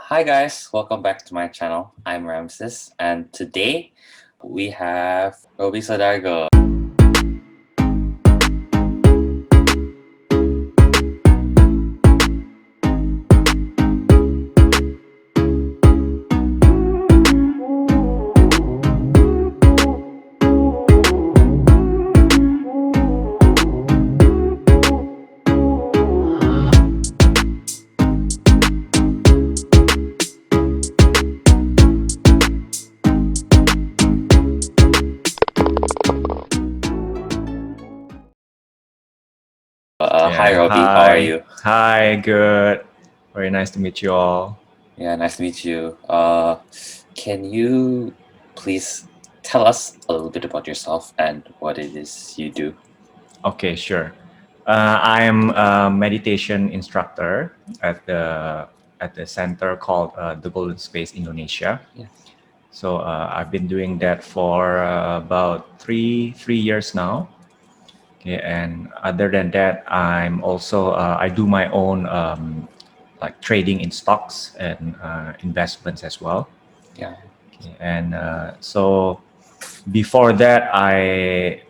Hi guys, welcome back to my channel. I'm Ramses, and today we have Robby Sudargo. Hi Yeah, Robby, how are hi. you? Hi, good. Very nice to meet you all. Yeah, nice to meet you. Can you please tell us a little bit about yourself and what it is you do? Okay, sure. I am a meditation instructor at the center called the Golden Space Indonesia. Yeah. So I've been doing that for about three years now. Okay, and other than that, I'm also I do my own like trading in stocks and investments as well. Yeah. Okay, and so before that, I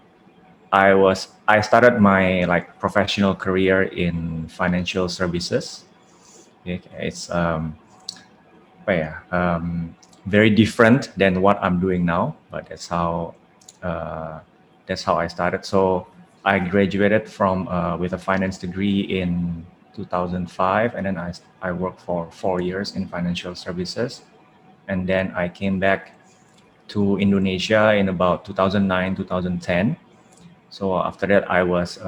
started my like professional career in financial services. Okay, it's apa ya, very different than what I'm doing now, but uh, that's how I started. So I graduated from with a finance degree in 2005, and then I worked for 4 years in financial services, and then I came back to Indonesia in about 2009, 2010. So after that, I was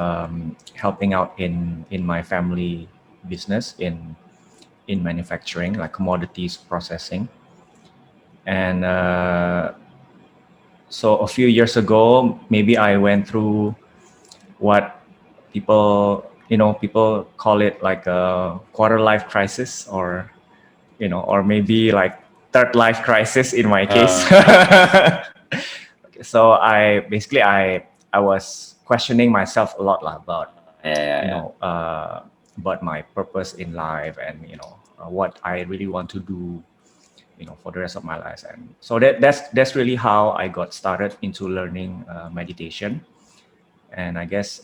helping out in my family business in manufacturing, like commodities processing. And so a few years ago, maybe I went through what people call it like a quarter life crisis, or maybe like third life crisis in my case. Yeah. So I was questioning myself a lot lah, Yeah. you Yeah. know about my purpose in life, and what I really want to do for the rest of my life. And so that's really how I got started into learning meditation. And I guess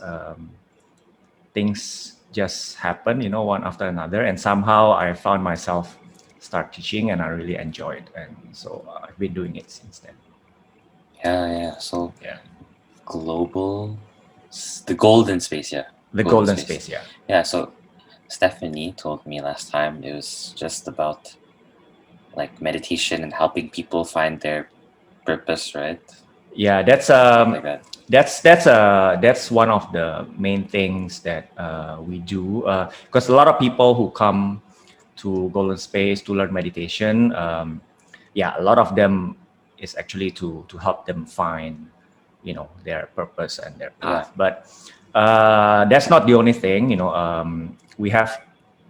things just happen one after another, and somehow I found myself start teaching, and I really enjoyed, and so I've been doing it since then. Yeah. So Yeah, global, the golden space. Yeah, the golden golden space. space. Yeah. Yeah. So Stephanie told me last time it was just about like meditation and helping people find their purpose, right? Yeah, that's Something like um that. that's one of the main things that we do, because a lot of people who come to Golden Space to learn meditation, yeah, a lot of them is actually to help them find their purpose and their Yeah. path. But that's not the only thing. We have,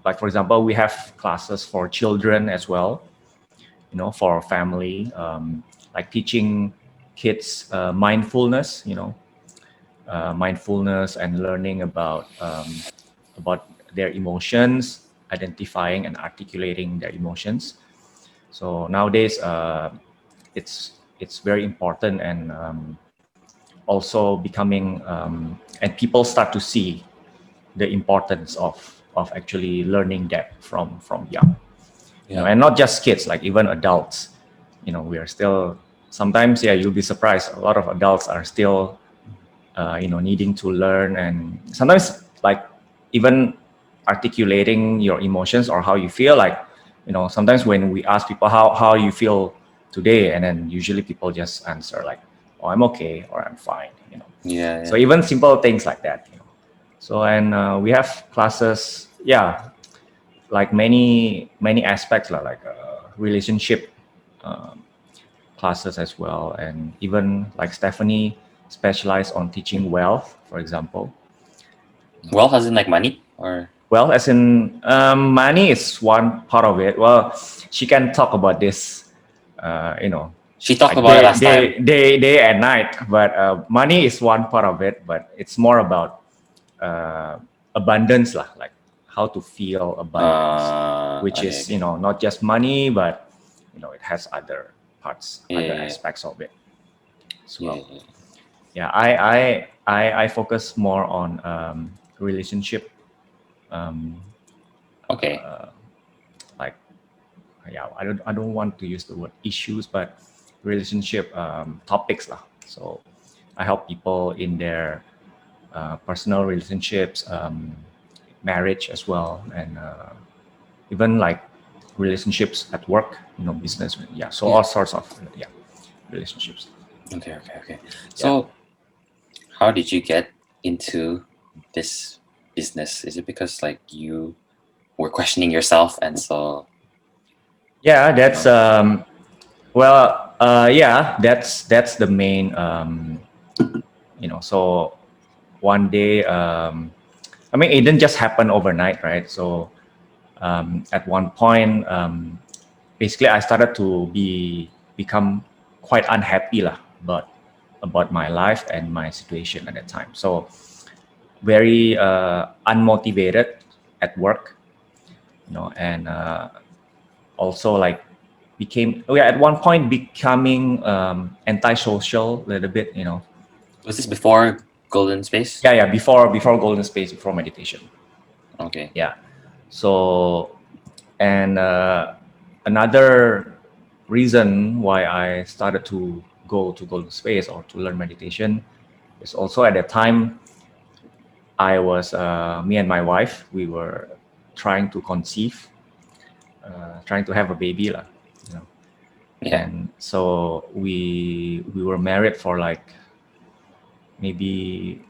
like, for example, we have classes for children as well, for family, like teaching kids mindfulness and learning about their emotions, identifying and articulating their emotions. So nowadays, it's very important, and also becoming, and people start to see the importance of actually learning that from young. Yeah. And not just kids, like even adults. We are still sometimes, yeah, you'll be surprised. A lot of adults are still, needing to learn, and sometimes like even articulating your emotions or how you feel. Like, sometimes when we ask people how you feel today, and then usually people just answer like, "Oh, I'm okay," or "I'm fine." So Yeah. even simple things like that. So, and we have classes, yeah, like many aspects like relationship um, classes as well, and even like Stephanie specialized on teaching wealth, for example. Well, as in like money or Well, as in, money is one part of it. Well, she can talk about this, she talked like about it last time. day and night. But money is one part of it, but it's more about uh, abundance lah, like how to feel abundance, which Okay, is, okay. not just money, but it has other parts, Yeah, other yeah, aspects of it as yeah, well. yeah, yeah. Yeah, I focus more on relationship, um, Okay. like, yeah, I don't want to use the word issues, but relationship topics lah. So I help people in their personal relationships, marriage as well, and even like relationships at work, business. Yeah, so Yeah. all sorts of relationships. Okay, okay, okay. Yeah. So, how did you get into this business? Is it because like you were questioning yourself, and so Yeah, you that's know? well, yeah, that's the main, so one day, I mean, it didn't just happen overnight, right? So at one point, basically I started to become quite unhappy lah, about my life and my situation at that time. So very unmotivated at work, and also like became, at one point becoming antisocial a little bit, Was this before Golden Space? yeah, before golden space, before meditation. Okay. Yeah. So, and another reason why I started to go to golden space or to learn meditation is also at that time I was, me and my wife, we were trying to conceive, trying to have a baby lah, you know. Yeah. And so we were married for like maybe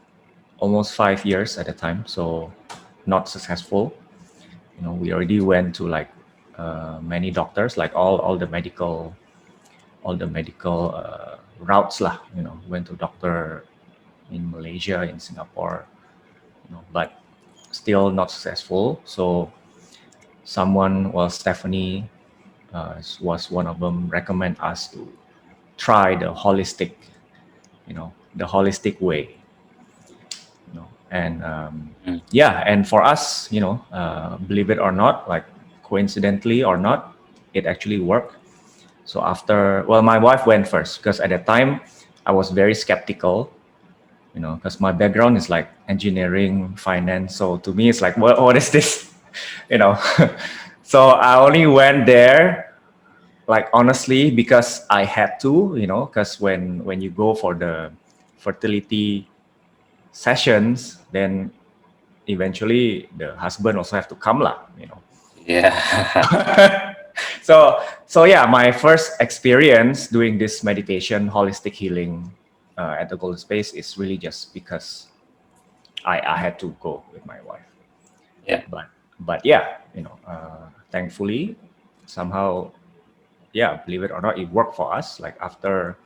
almost 5 years at a time, so not successful. We already went to like many doctors, like all the medical routes lah. Went to doctor in Malaysia, in Singapore, but still not successful. So someone, well, Stephanie was one of them, recommend us to try the holistic way. And Mm. yeah, and for us, believe it or not, like coincidentally or not, it actually worked. So after, well, my wife went first because at that time I was very skeptical, because my background is like engineering, finance. So to me, it's like, what is this? you know. So I only went there, like, honestly, because I had to, because when you go for the fertility sessions, then eventually the husband also have to come lah. Yeah. So yeah, my first experience doing this meditation, holistic healing, at the golden space is really just because I had to go with my wife. Yeah. But yeah, thankfully, somehow, yeah, believe it or not, it worked for us. Like after,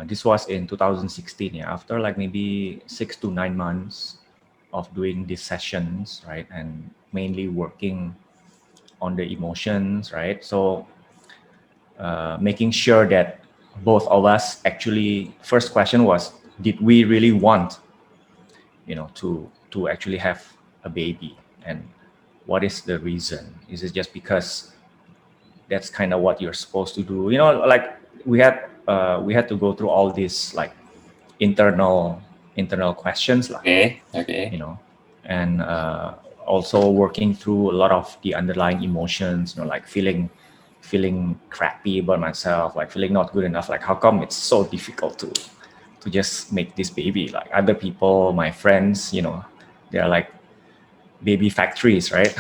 this was in 2016. Yeah, after like maybe 6 to 9 months of doing these sessions, right, and mainly working on the emotions, right. So making sure that both of us, actually, first question was, did we really want, to actually have a baby, and what is the reason? Is it just because that's kind of what you're supposed to do? Like we had to go through all these like internal questions lah, Okay. Okay. and also working through a lot of the underlying emotions, like feeling crappy about myself, like feeling not good enough, like how come it's so difficult to just make this baby, like other people, my friends, they're like baby factories, right?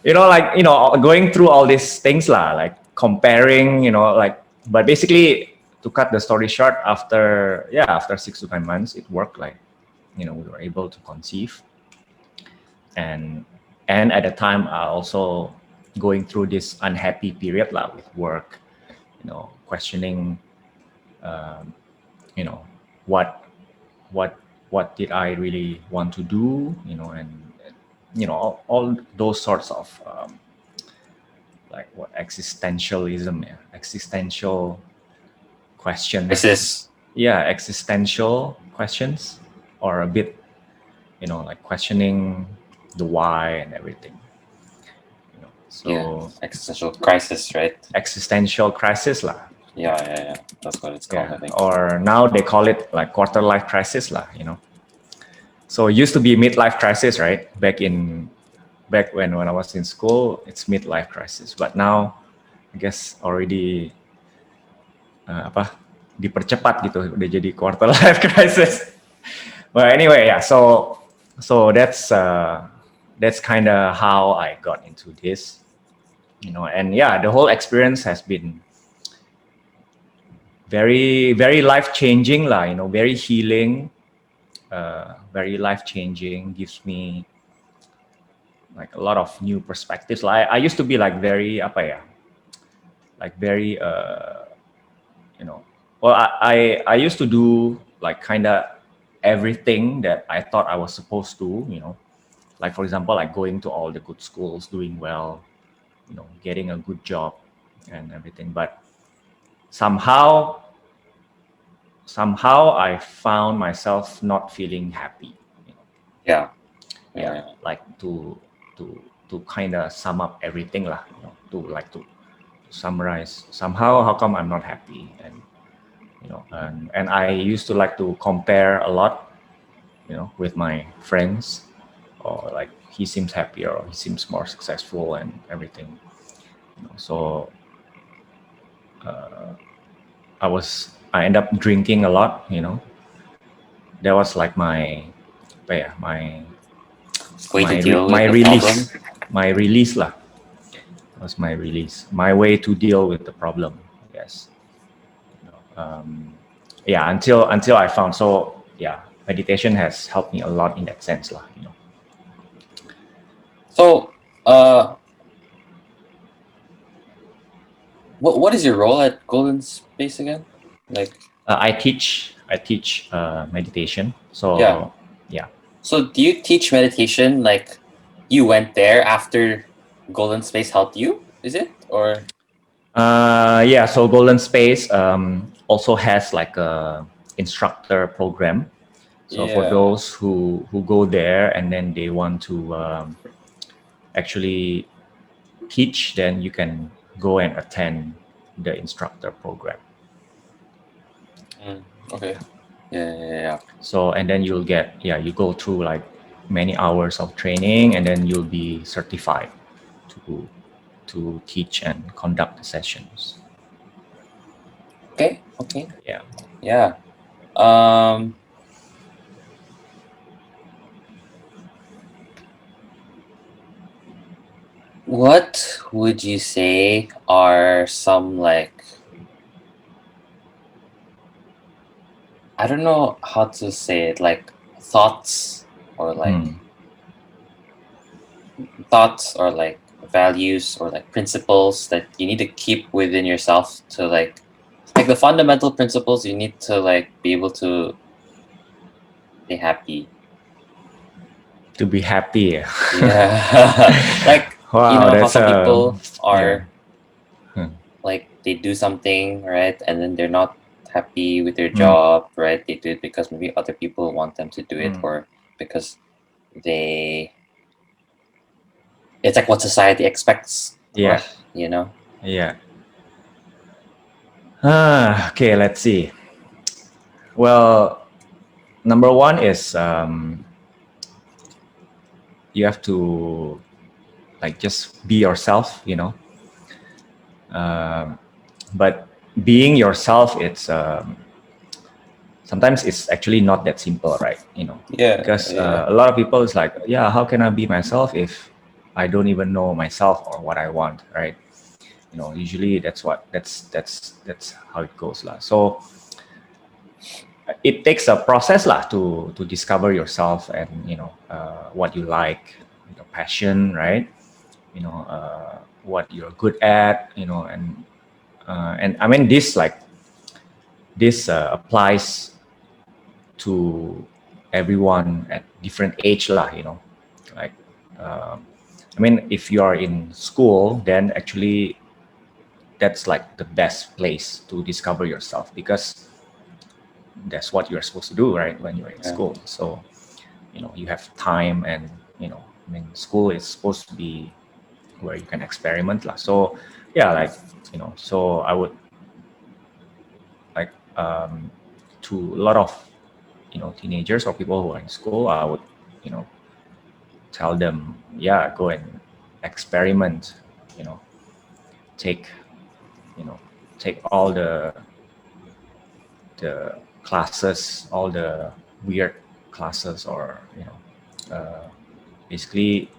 Like, going through all these things lah, like comparing, like, but basically, to cut the story short, after 6 to 9 months, it worked. Like, we were able to conceive, and at the time, I also going through this unhappy period lah with work, questioning, um, you know, what what what did I really want to do, and all those sorts of, like, what, existentialism, yeah, existential questions, Crisis. yeah, existential questions, or a bit, like questioning, the why and everything. Yeah, So existential crisis, right? existential crisis lah. Yeah. That's what it's called, I think. Or now they call it like quarter life crisis lah. So it used to be midlife crisis, right? Back when I was in school, it's midlife crisis. But now, I guess already dipercepat gitu, udah jadi quarter life crisis. But anyway, yeah. So that's kind of how I got into this, and yeah, the whole experience has been very, very life changing lah. Very healing, very life changing. Gives me like a lot of new perspectives. Like I used to be like very like very well, I used to do like kind of everything that I thought I was supposed to, like for example, like going to all the good schools, doing well, getting a good job and everything. But somehow I found myself not feeling happy. Yeah. Like to kind of sum up everything lah, to summarize somehow how come I'm not happy. And I used to like to compare a lot, with my friends, or like he seems happier or he seems more successful and everything. So I end up drinking a lot. That was like my Way to deal with the release, problem. my release lah. That was my release, my way to deal with the problem, I guess. Until I found. So yeah, meditation has helped me a lot in that sense lah. So, what is your role at Golden Space again? Like, I teach meditation. So yeah. So do you teach meditation like you went there after Golden Space helped you? Is it or? Yeah. So Golden Space also has like a instructor program. So for those who go there and then they want to actually teach, then you can go and attend the instructor program. Okay. Yeah. So and then you'll get you go through like many hours of training, and then you'll be certified to teach and conduct the sessions. Okay. Yeah. What would you say are some like, I don't know how to say it, like thoughts or like values or like principles that you need to keep within yourself to like the fundamental principles you need to like be able to be happy. To be happy. Yeah. Like, wow, how some people are like they do something, right? And then they're not happy with their job, right? They do it because maybe other people want them to do it, or because it's like what society expects. Yeah. Yeah. Okay, let's see. Well, number one is you have to like just be yourself, but being yourself, it's sometimes it's actually not that simple, right? Because a lot of people is like, how can I be myself if I don't even know myself or what I want, right? Usually that's how it goes lah. So it takes a process lah to discover yourself and what you like, passion, right? What you're good at, and I mean this applies to everyone at different age lah, like I mean if you are in school, then actually that's like the best place to discover yourself, because that's what you're supposed to do, right? When you're in school. So you have time and I mean, school is supposed to be where you can experiment lah. So yeah, like, you know, so I would like to a lot of, you know, teenagers or people who are in school, I would, you know, tell them, yeah, go and experiment, you know, take, you know, take all the classes, all the weird classes, or, you know, basically,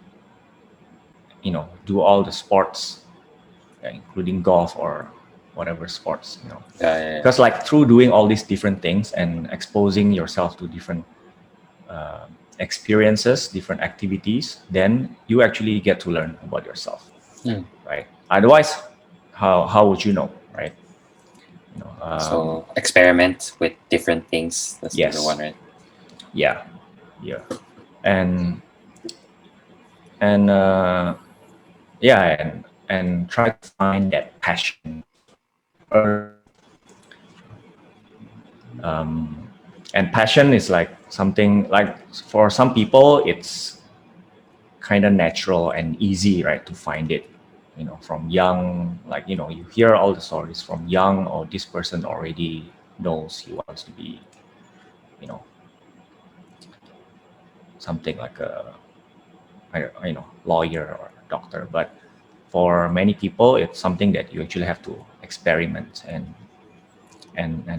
you know, do all the sports, including golf or whatever sports, you know, Yeah. because like through doing all these different things and exposing yourself to different experiences, different activities, then you actually get to learn about yourself, right? Otherwise, how would you know, right? You know, So experiment with different things. That's the one, yes, right? yeah, yeah, and and yeah, and try to find that passion early. And passion is like something like, for some people it's kind of natural and easy, right, to find it, you know, from young. Like, you know, you hear all the stories from young, or this person already knows he wants to be, you know, something like a, you know, lawyer or doctor. But for many people it's something that you actually have to experiment and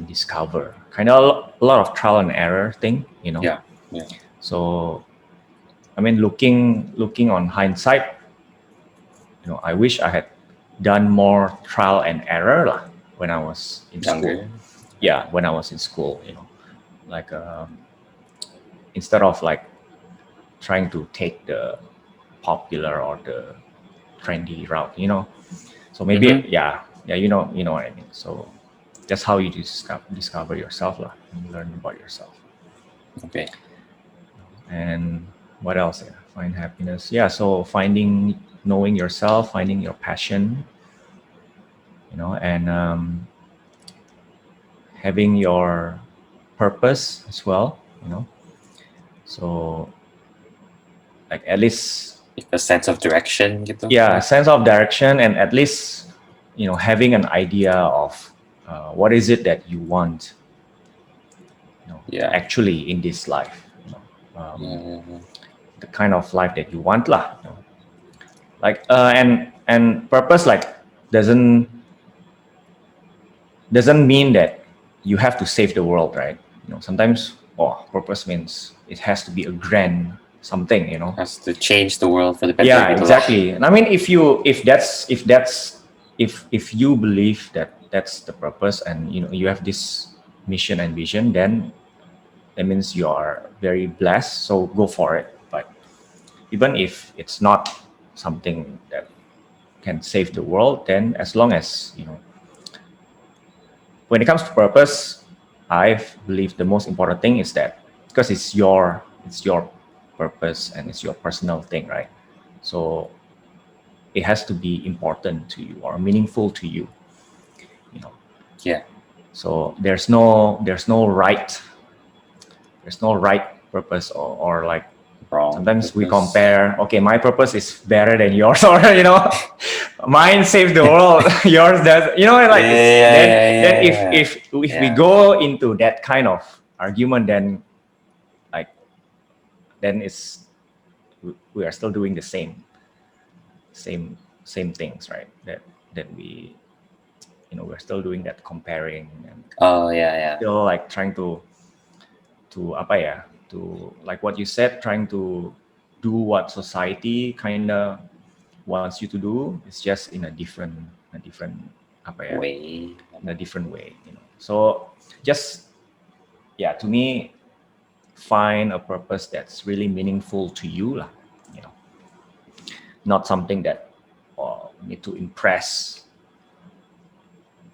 discover, kind of a lot of trial and error thing, you know. Yeah. So I mean, looking on hindsight, you know, I wish I had done more trial and error lah when I was in school. Younger. Yeah, when I was in school, you know, like instead of like trying to take the popular or the trendy route, you know. So maybe yeah, you know what I mean. So that's how you discover yourself lah, and learn about yourself. Okay. And what else? Yeah, find happiness. Yeah, so knowing yourself, finding your passion, you know, and having your purpose as well, you know. So like at least, A sense of direction, gitu. yeah, sense of direction, and at least, you know, having an idea of what is it that you want, you know, Yeah. actually in this life, you know, Yeah. the kind of life that you want lah, you know. Like and purpose like doesn't mean that you have to save the world, right? You know, sometimes, oh, purpose means it has to be a grand something, you know. Has to change the world for the better. Yeah, Gitu lah. exactly. And I mean, if you believe that that's the purpose, and you know you have this mission and vision, then that means you are very blessed. So go for it. But even if it's not something that can save the world, then as long as, you know, when it comes to purpose, I believe the most important thing is that, because it's your purpose and it's your personal thing, right? So it has to be important to you or meaningful to you, you know. Yeah. So there's no right purpose, or like Wrong. sometimes we Purpose. compare, okay, my purpose is better than yours, or you know, mine saves the world, yours does, you know, like then if we go into that kind of argument, then like then it's we are still doing the same things, right? That we, you know, we're still doing that comparing, and still like trying to apa ya, to like what you said, trying to do what society kind of wants you to do. It's just in a different apa ya, way. in a different way, you know. So just, yeah, to me, find a purpose that's really meaningful to you lah, you know, not something that need to impress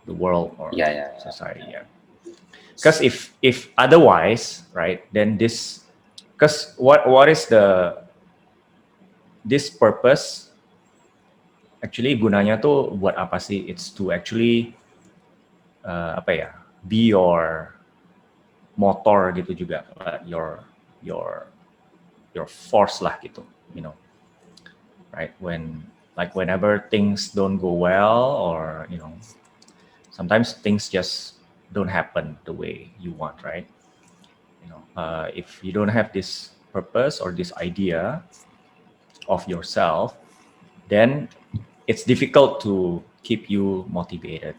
the world or society. Yeah, because if otherwise, right, then this, because what is this purpose actually, gunanya tuh buat apa sih? It's to actually apa ya, be your motor gitu juga, your force lah gitu, you know. right? Whenever things don't go well, or sometimes things just don't happen the way you want, right? If you don't have this purpose or this idea of yourself, then it's difficult to keep you motivated.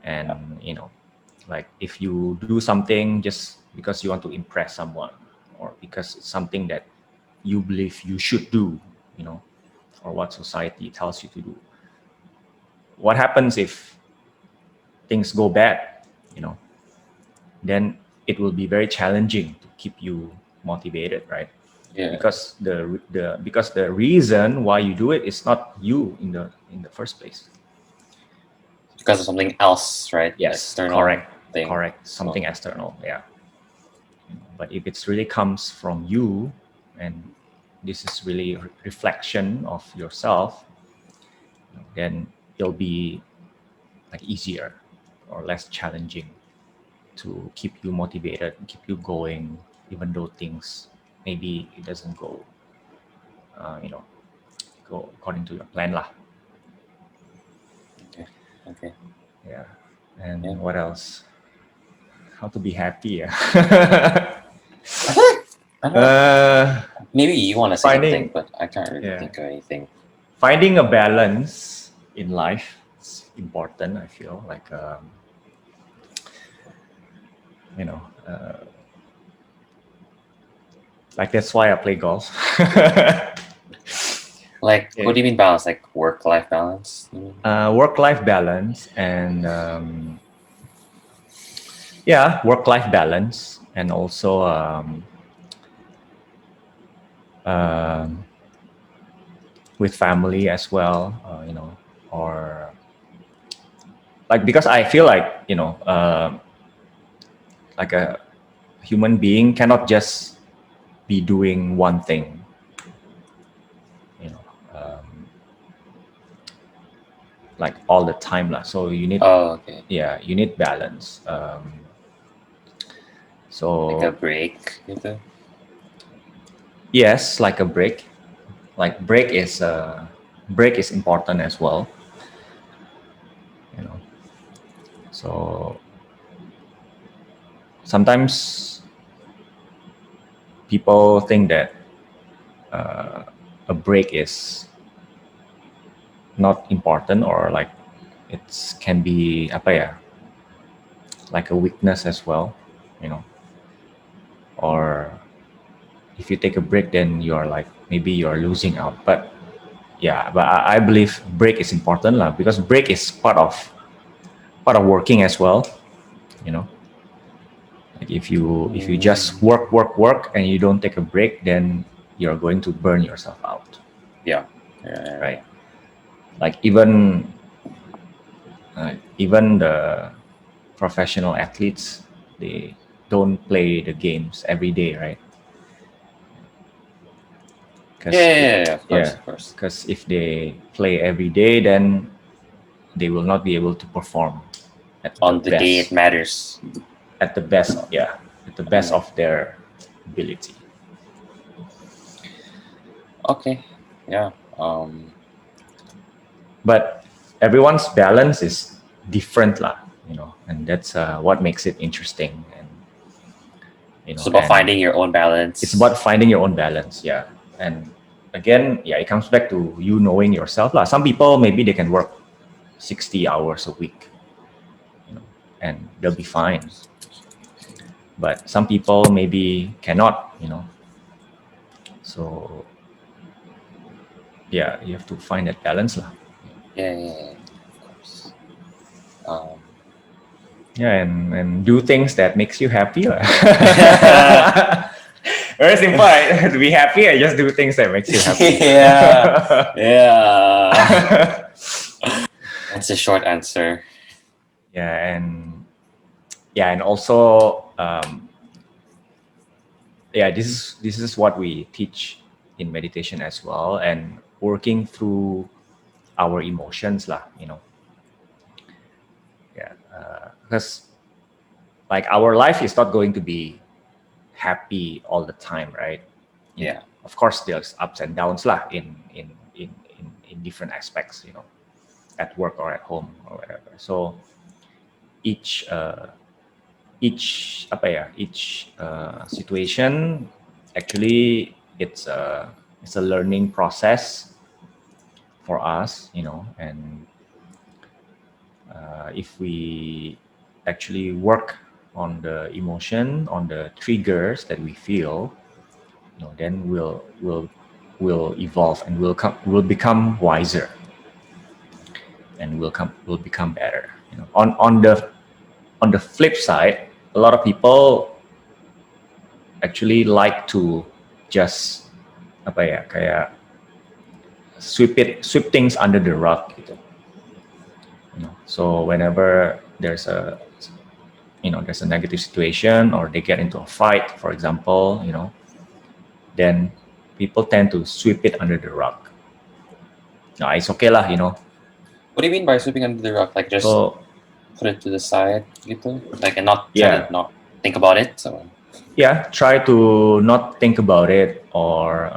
And like if you do something just because you want to impress someone, or because it's something that you believe you should do, or what society tells you to do, what happens if things go bad, you know then it will be very challenging to keep you motivated, right? Yeah. Because the reason why you do it is not you in the first place. Because of something else, right? Yes, External correct, thing. something external, yeah. But if it's really comes from you, and this is really reflection of yourself, then it'll be like easier or less challenging to keep you motivated, keep you going, even though things maybe it doesn't go, uh, you know, go according to your plan lah. Okay. Okay. Yeah. And Yeah. what else? How to be happy? Yeah. I feel like I don't know. uh, Maybe you want to say Finding- something, but I can't really yeah. think of anything. Finding a balance in life is important. I feel like you know, uh, like that's why I play golf. Like, Yeah. what do you mean balance? Like work-life balance? You mean? Work-life balance, and work-life balance, and also um, with family as well, or like, because I feel like like a human being cannot just be doing one thing, you know, like all the time lah. So you need, Oh, okay. you need balance. So Like a break, you know? yes, like a break. Like break is important as well. You know, so sometimes people think that a break is not important, or like it's can be apa ya, like a weakness as well, you know. Or if you take a break, then you're like maybe you're losing out. But yeah, but I believe break is important lah, because break is part of working as well, you know. Like if you just work and you don't take a break, then you're going to burn yourself out. Yeah. Right. Like even the professional athletes, they don't play the games every day, right? Yeah, of course, of course. Because if they play every day, then they will not be able to perform at On the day it best, matters. at the best, at the best of their ability. Okay. Yeah. But everyone's balance is different lah, and that's what makes it interesting. And It's about and finding your own balance. it's about finding your own balance, yeah. And again, it comes back to you knowing yourself lah. Some people, maybe they can work 60 hours a week, and they'll be fine. But some people maybe cannot, so you have to find that balance lah. Yeah, of course. And do things that makes you happy lah. Very simple, right? To be happy, I just do things that makes you happy. Yeah. That's a short answer. And also this is what we teach in meditation as well, and working through our emotions lah, because like our life is not going to be happy all the time, right? Yeah. Of course there's ups and downs lah in in different aspects, at work or at home or whatever. So each situation, actually it's a learning process for us, and if we actually work on the emotion, on the triggers that we feel, then we'll evolve and we'll become wiser, and we'll become better. On the flip side, a lot of people actually like to just kayak sweep things under the rug gitu. So whenever there's a negative situation, or they get into a fight, for example, then people tend to sweep it under the rug. Nah, it's okay lah. What do you mean by sweeping under the rug? Like just put it to the side, gitu? Like, and not try to not think about it. So try to not think about it, or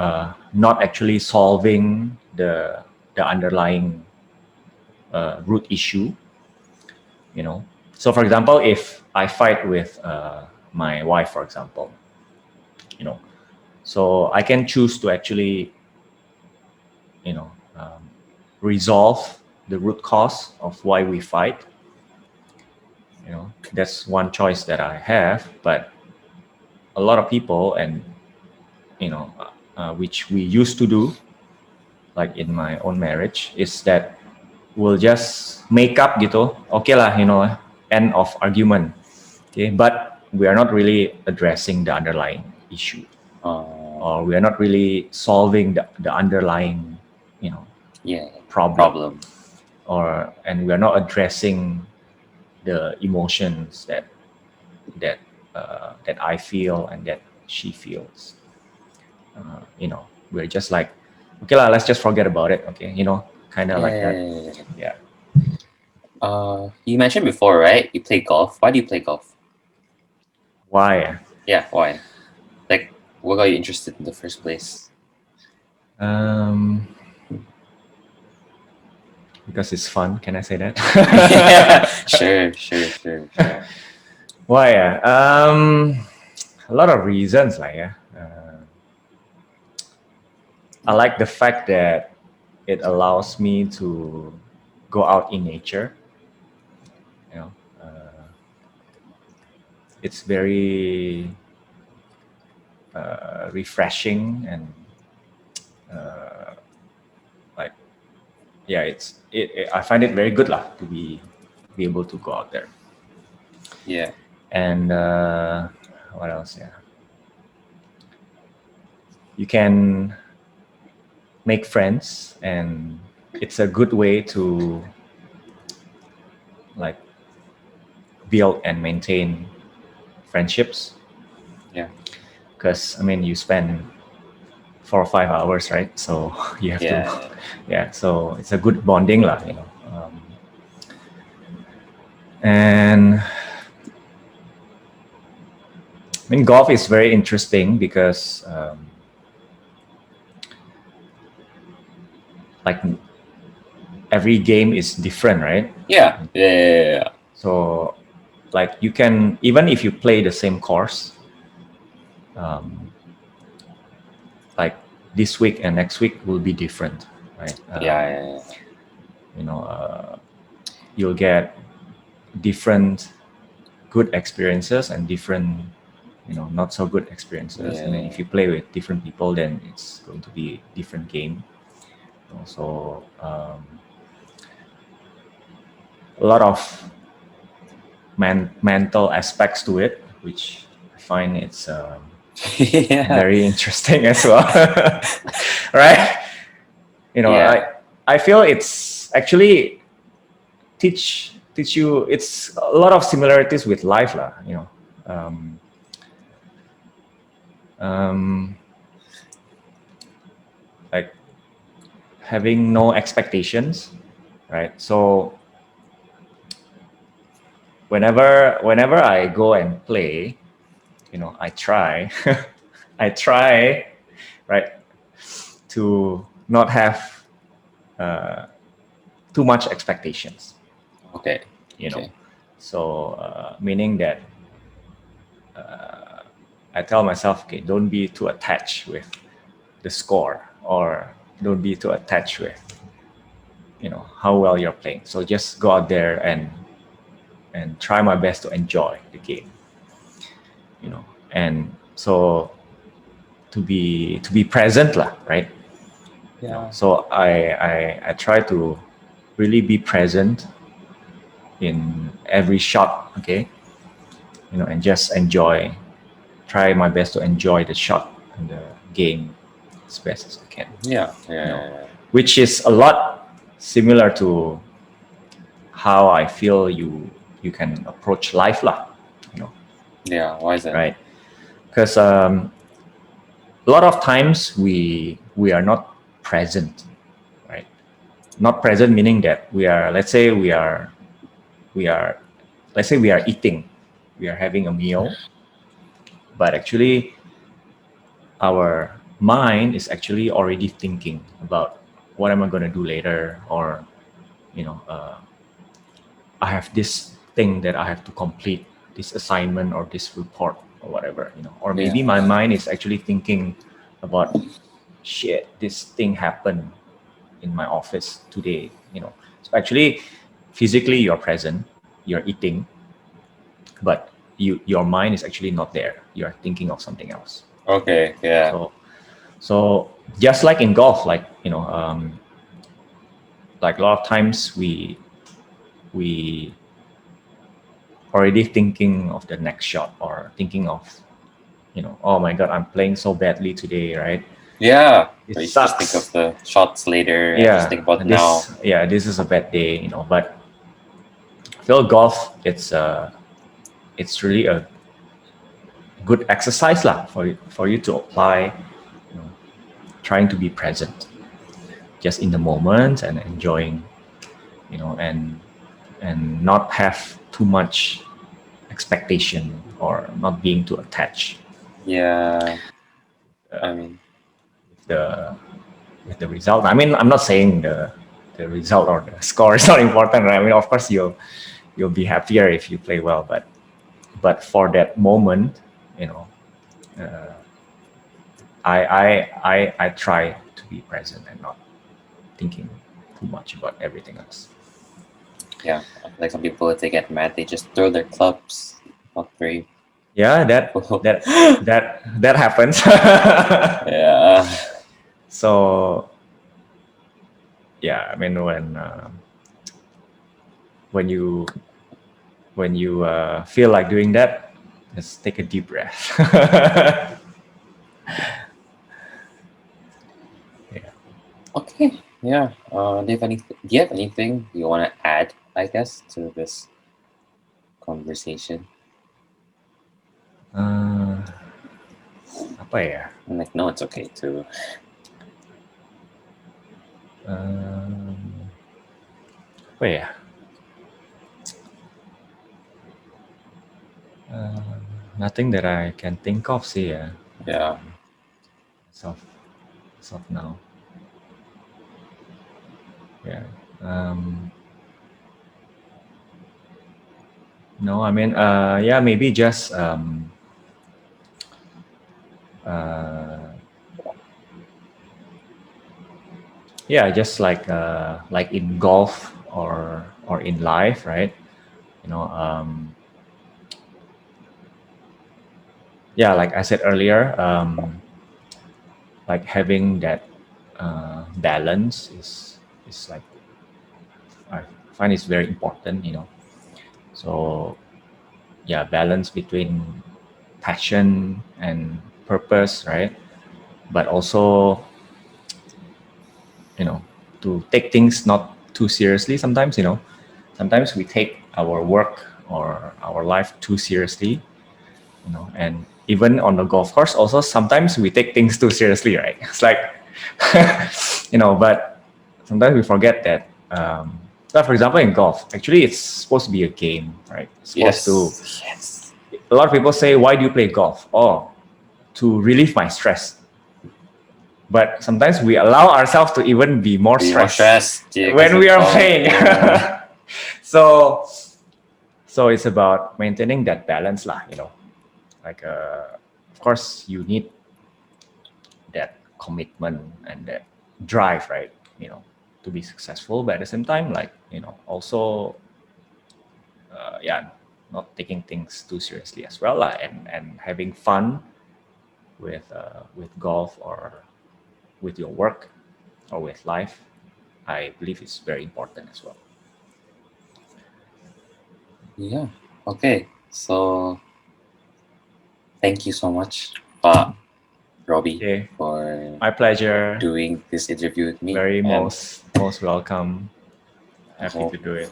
not actually solving the underlying root issue. So for example, if I fight with my wife, for example, so I can choose to actually resolve the root cause of why we fight. That's one choice that I have. But a lot of people, and which we used to do, like in my own marriage, is that we'll just make up gitu, okay lah, end of argument. Okay, but we are not really addressing the underlying issue, or we are not really solving the underlying problem. And we are not addressing the emotions that I feel and that she feels. We're just like, okay lah, let's just forget about it. Okay, kind of like that. Yeah. You mentioned before, right? You play golf. Why do you play golf? Why? Yeah, why? Like, what got you interested in the first place? Because it's fun. Can I say that? Yeah, sure. Why? A lot of reasons, like I like the fact that it allows me to go out in nature. It's very refreshing, and I find it very good lah to be able to go out there. Yeah. And what else? Yeah, you can make friends, and it's a good way to like build and maintain friendships. Yeah. Because you spend 4 or 5 hours, right? So you have to, so it's a good bonding lah, and golf is very interesting because like every game is different, right? Yeah. So like you can, even if you play the same course, like this week and next week will be different, right? You'll get different good experiences and different not so good experiences. And then if you play with different people, then it's going to be a different game. So a lot of mental aspects to it, which I find it's very interesting as well. Right? I feel it's actually teach you, it's a lot of similarities with life lah, like having no expectations, right? So whenever I go and play, I try right, to not have too much expectations. Okay. You know, Okay. so meaning that I tell myself, okay, don't be too attached with the score, or don't be too attached with how well you're playing. So just go out there and try my best to enjoy the game. And so to be present lah, right? Yeah. So I try to really be present in every shot, okay? And just try my best to enjoy the shot and the game as best as I can. Yeah. Which is a lot similar to how I feel you can approach life lah. Yeah. Why is that? Right? Because a lot of times we are not present, right? Not present meaning that let's say we are eating, we are having a meal, but actually our mind is actually already thinking about what am I going to do later, or I have this thing that I have to complete, this assignment or this report or whatever, or maybe Yeah. my mind is actually thinking about shit, this thing happened in my office today. So actually physically you're present, you're eating, but your mind is actually not there, you're thinking of something else. Okay. Yeah. So just like in golf, like like a lot of times we already thinking of the next shot, or thinking of oh my god, I'm playing so badly today, right? Yeah. It But you should just think sucks. of the shots later and just Yeah, think about now. this is a bad day, but I feel golf, it's really a good exercise lah for you to apply, trying to be present just in the moment and enjoying, and not have too much expectation, or not being too attached Yeah. I mean, the with the result. I mean, I'm not saying the result or the score is not important, right? I mean, of course you'll be happier if you play well, but for that moment, I try to be present and not thinking too much about everything else. yeah. Like some people, if they get mad, they just throw their clubs. Not very. Yeah, that happens. Yeah. So yeah, I mean, when you feel like doing that, just take a deep breath. Okay. Yeah. Do you have anything you want to add, I guess, to this conversation? Apa ya? I'm like, no, it's okay too. Apa ya? Nothing that I can think of sih ya. Yeah. As of now. Yeah. No, I mean, yeah, maybe just yeah, just like in golf or in life, right? Yeah, like I said earlier, like having that balance is like, I find it's very important, So yeah, balance between passion and purpose, right? But also, to take things not too seriously sometimes, sometimes we take our work or our life too seriously, and even on the golf course also sometimes we take things too seriously, right? It's like but sometimes we forget that so for example in golf, actually it's supposed to be a game, right? It's supposed to, Yes. a lot of people say, why do you play golf? Oh, to relieve my stress. but sometimes we allow ourselves to even be more Be more stressed stressed, yeah, when we are oh, playing. yeah. so it's about maintaining that balance lah, like of course you need that commitment and that drive, right, to be successful, but at the same time, like, also yeah, not taking things too seriously as well lah, and having fun with golf or with your work or with life, I believe is very important as well. Yeah. Okay. So thank you so much, Robbie, Okay, for my pleasure. doing this interview with me. Very And most welcome. I Happy hope to do it.